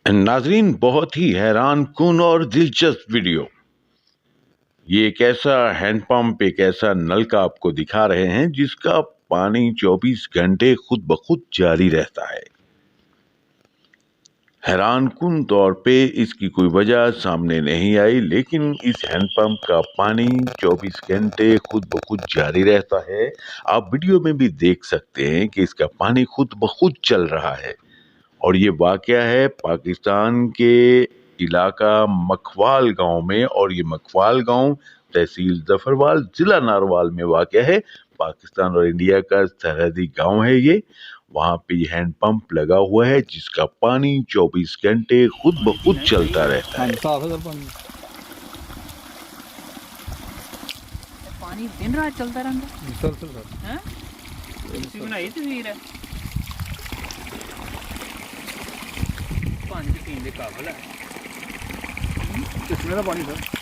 नाजरीन, बहुत ही हैरान कुन और दिलचस्प वीडियो। ये एक ऐसा हैंडपंप, एक ऐसा नल का आपको दिखा रहे हैं जिसका पानी 24 घंटे खुद ब खुद जारी रहता है। हैरान कुन तौर पे इसकी कोई वजह सामने नहीं आई, लेकिन इस हैंडपंप का पानी 24 घंटे खुद ब खुद जारी रहता है। आप वीडियो में भी देख सकते हैं कि इसका पानी खुद ब खुद चल रहा है। और ये वाकया है पाकिस्तान के इलाका मखवाल गांव में, और ये मखवाल गांव तहसील जफरवाल जिला नारवाल में वाकया है। पाकिस्तान और इंडिया का सरहदी गांव है ये। वहां पे हैंड पंप लगा हुआ है जिसका पानी 24 घंटे खुद ब खुद चलता रहता है। पानी दिन रात चलता रहता है। पानी पीने के काबिल है। किसमें पानी सर?